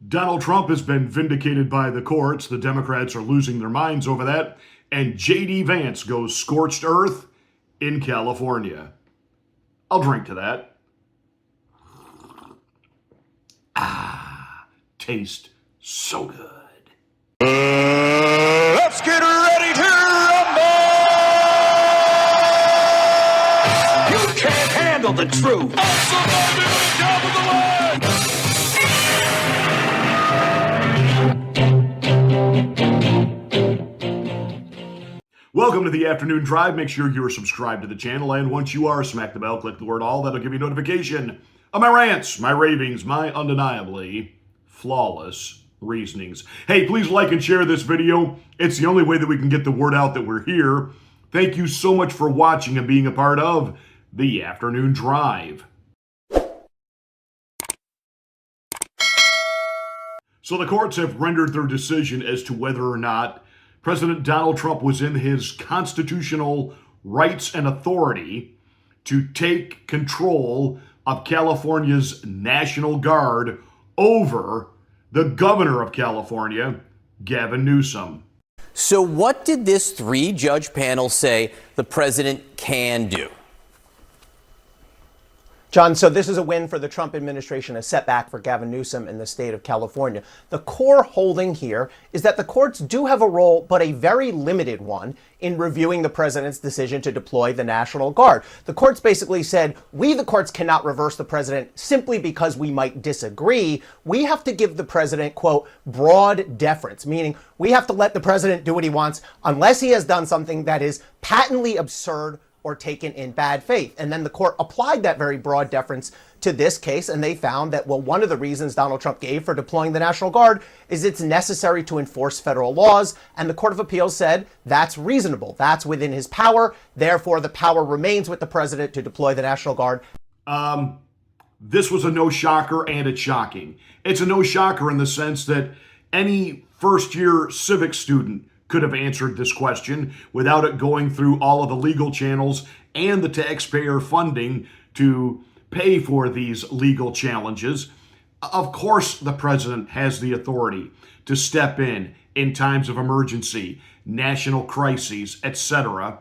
Donald Trump has been vindicated by the courts. The Democrats are losing their minds over that. And J.D. Vance goes scorched earth in California. I'll drink to that. Taste so good. Let's get ready to rumble! You can't handle the truth. Welcome to the Afternoon Drive. Make sure you're subscribed to the channel, and once you are, smack the bell, click the word all. That'll give you notification of my rants, my ravings, my undeniably flawless reasonings. Hey, please like and share this video. It's the only way that we can get the word out that we're here. Thank you so much for watching and being a part of the Afternoon Drive. So the courts have rendered their decision as to whether or not President Donald Trump was in his constitutional rights and authority to take control of California's National Guard over the governor of California, Gavin Newsom. So what did this three-judge panel say the president can do? John, so this is a win for the Trump administration, a setback for Gavin Newsom in the state of California. The core holding here is that the courts do have a role, but a very limited one, in reviewing the president's decision to deploy the National Guard. The courts basically said, we, the courts, cannot reverse the president simply because we might disagree. We have to give the president, quote, broad deference, meaning we have to let the president do what he wants unless he has done something that is patently absurd or taken in bad faith. And then the court applied that very broad deference to this case, and they found that, well, one of the reasons Donald Trump gave for deploying the National Guard is it's necessary to enforce federal laws, and the Court of Appeals said that's reasonable. That's within his power. Therefore, the power remains with the president to deploy the National Guard. This was a no-shocker, and it's shocking. It's a no-shocker in the sense that any first-year civics student could have answered this question without it going through all of the legal channels and the taxpayer funding to pay for these legal challenges. Of course, the president has the authority to step in times of emergency, national crises, etc.,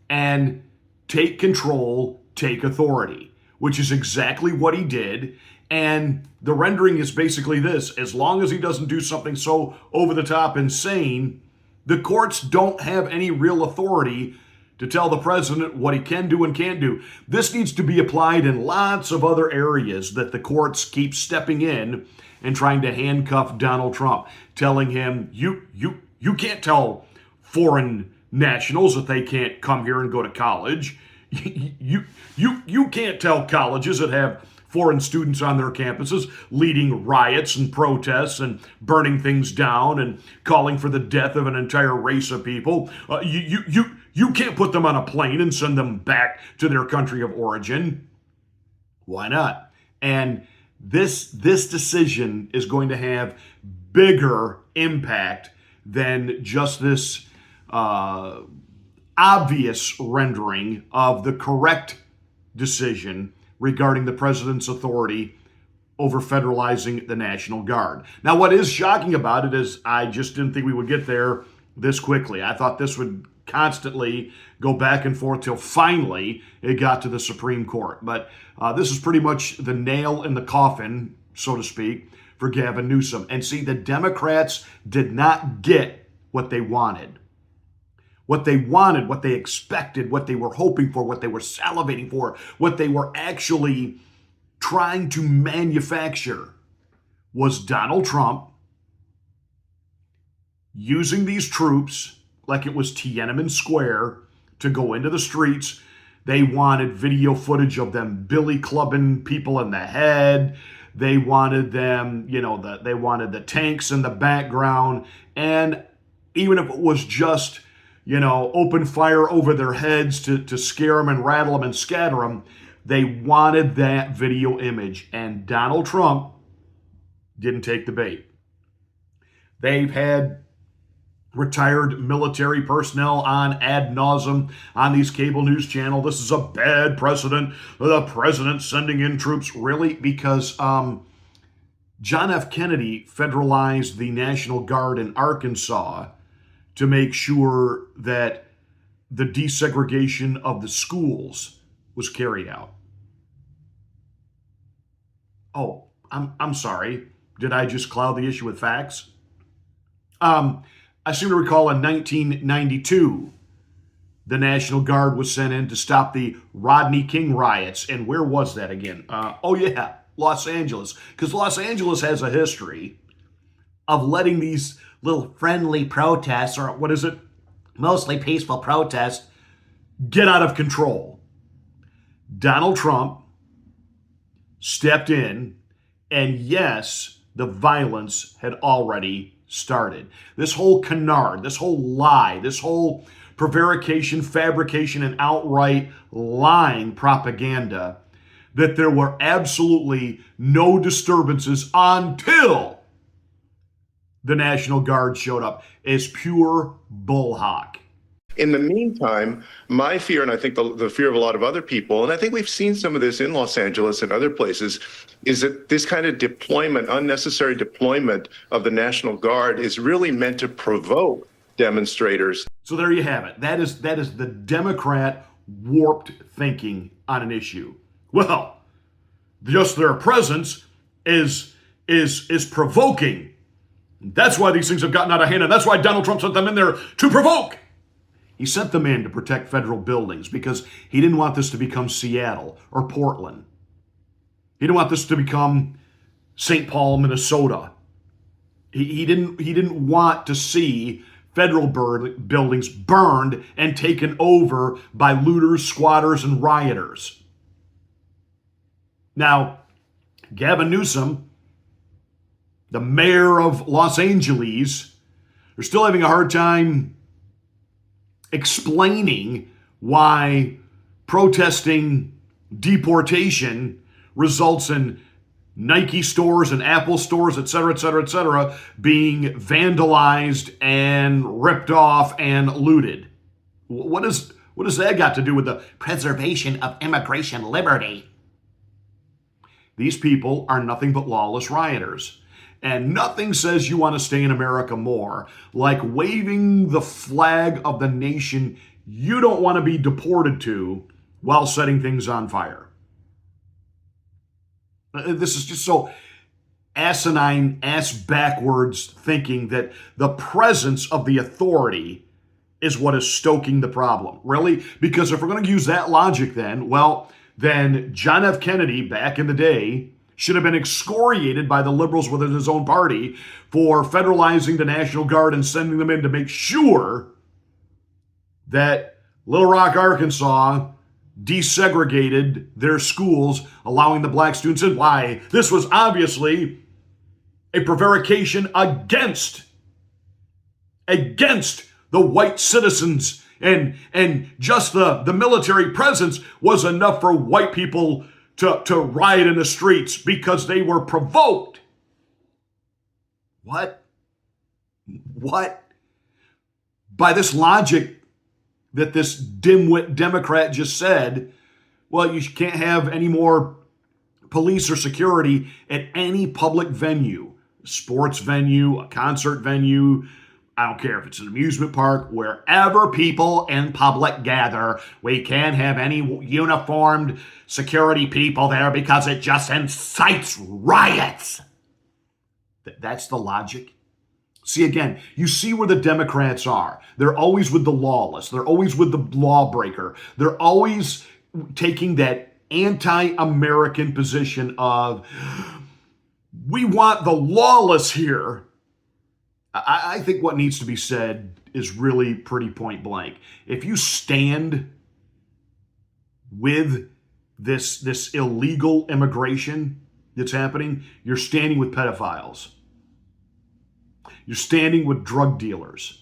and take control, take authority, which is exactly what he did. And the rendering is basically this: as long as he doesn't do something so over-the-top insane, the courts don't have any real authority to tell the president what he can do and can't do. This needs to be applied in lots of other areas that the courts keep stepping in and trying to handcuff Donald Trump, telling him, you can't tell foreign nationals that they can't come here and go to college. You can't tell colleges that have foreign students on their campuses leading riots and protests and burning things down and calling for the death of an entire race of people. You can't put them on a plane and send them back to their country of origin. Why not? And this decision is going to have bigger impact than just this obvious rendering of the correct decision regarding the president's authority over federalizing the National Guard. Now, what is shocking about it is I just didn't think we would get there this quickly. I thought this would constantly go back and forth till finally it got to the Supreme Court. But this is pretty much the nail in the coffin, so to speak, for Gavin Newsom. And see, the Democrats did not get what they wanted. What they wanted, what they expected, what they were hoping for, what they were salivating for, what they were actually trying to manufacture was Donald Trump using these troops like it was Tiananmen Square to go into the streets. They wanted video footage of them billy clubbing people in the head. They wanted them, they wanted the tanks in the background. And even if it was just open fire over their heads to scare them and rattle them and scatter them, they wanted that video image. And Donald Trump didn't take the bait. They've had retired military personnel on ad nauseum on these cable news channels. This is a bad precedent. The president sending in troops. Really? Because John F. Kennedy federalized the National Guard in Arkansas to make sure that the desegregation of the schools was carried out. Oh, I'm sorry. Did I just cloud the issue with facts? I seem to recall in 1992, the National Guard was sent in to stop the Rodney King riots. And where was that again? Oh, yeah, Los Angeles. Because Los Angeles has a history of letting these little friendly protests, or what is it? Mostly peaceful protests, get out of control. Donald Trump stepped in, and yes, the violence had already started. This whole canard, this whole lie, this whole prevarication, fabrication, and outright lying propaganda that there were absolutely no disturbances until the National Guard showed up is pure bullhock. In the meantime, my fear, and I think the fear of a lot of other people, and I think we've seen some of this in Los Angeles and other places, is that this kind of deployment, unnecessary deployment of the National Guard is really meant to provoke demonstrators. So there you have it. That is the Democrat warped thinking on an issue. Well, just their presence is provoking. That's why these things have gotten out of hand, and that's why Donald Trump sent them in there to provoke. He sent them in to protect federal buildings because he didn't want this to become Seattle or Portland. He didn't want this to become St. Paul, Minnesota. He didn't want to see federal buildings burned and taken over by looters, squatters, and rioters. Now, Gavin Newsom, the mayor of Los Angeles, are still having a hard time explaining why protesting deportation results in Nike stores and Apple stores, et cetera, being vandalized and ripped off and looted. What does that got to do with the preservation of immigration liberty? These people are nothing but lawless rioters. And nothing says you want to stay in America more like waving the flag of the nation you don't want to be deported to while setting things on fire. This is just so asinine, ass-backwards thinking that the presence of the authority is what is stoking the problem. Really? Because if we're going to use that logic then John F. Kennedy, back in the day, should have been excoriated by the liberals within his own party for federalizing the National Guard and sending them in to make sure that Little Rock, Arkansas desegregated their schools, allowing the black students in. Why? This was obviously a prevarication against the white citizens, and just the military presence was enough for white people to riot in the streets because they were provoked. What? By this logic that this dimwit Democrat just said, well, you can't have any more police or security at any public venue, a sports venue, a concert venue, I don't care if it's an amusement park, wherever people in public gather, we can't have any uniformed security people there because it just incites riots. That's the logic. See, again, you see where the Democrats are. They're always with the lawless. They're always with the lawbreaker. They're always taking that anti-American position of, we want the lawless here. I think what needs to be said is really pretty point blank. If you stand with this illegal immigration that's happening, you're standing with pedophiles. You're standing with drug dealers.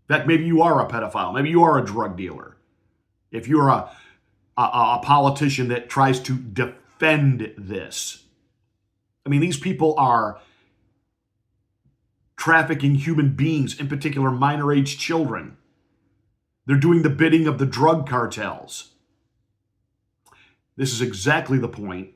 In fact, maybe you are a pedophile. Maybe you are a drug dealer. If you're a politician that tries to defend this. I mean, these people are trafficking human beings, in particular minor-age children. They're doing the bidding of the drug cartels. This is exactly the point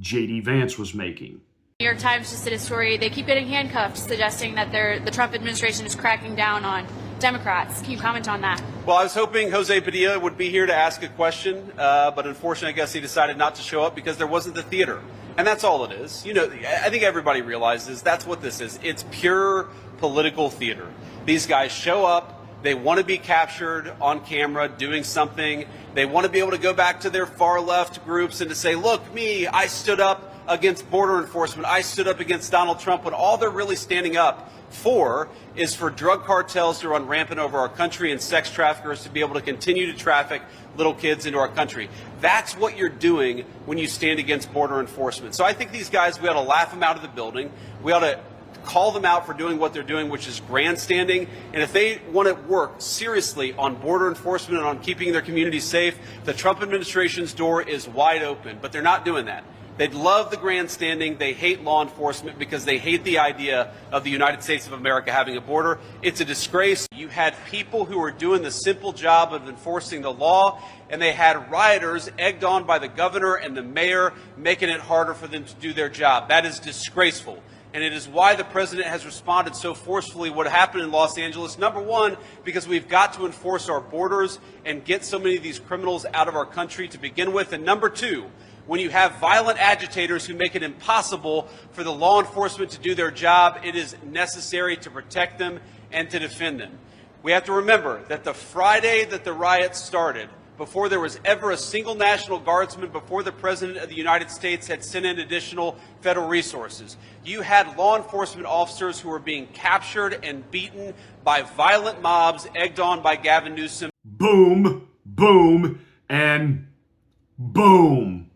J.D. Vance was making. New York Times just did a story. They keep getting handcuffed, suggesting that the Trump administration is cracking down on Democrats. Can you comment on that? Well, I was hoping Jose Padilla would be here to ask a question, but unfortunately, I guess he decided not to show up because there wasn't the theater. And that's all it is. You know, I think everybody realizes that's what this is. It's pure political theater. These guys show up. They want to be captured on camera doing something. They want to be able to go back to their far left groups and to say, look, me, I stood up against border enforcement. I stood up against Donald Trump, when all they're really standing up for is for drug cartels to run rampant over our country and sex traffickers to be able to continue to traffic little kids into our country. That's what you're doing when you stand against border enforcement. So I think these guys, we ought to laugh them out of the building. We ought to call them out for doing what they're doing, which is grandstanding. And if they want to work seriously on border enforcement and on keeping their communities safe, the Trump administration's door is wide open. But they're not doing that. They'd love the grandstanding. They hate law enforcement because they hate the idea of the United States of America having a border. It's a disgrace. You had people who were doing the simple job of enforcing the law, and they had rioters egged on by the governor and the mayor, making it harder for them to do their job. That is disgraceful. And it is why the president has responded so forcefully what happened in Los Angeles. Number one, because we've got to enforce our borders and get so many of these criminals out of our country to begin with. And number two, when you have violent agitators who make it impossible for the law enforcement to do their job, it is necessary to protect them and to defend them. We have to remember that the Friday that the riots started, before there was ever a single National Guardsman, before the President of the United States had sent in additional federal resources, you had law enforcement officers who were being captured and beaten by violent mobs egged on by Gavin Newsom. Boom, boom, and boom.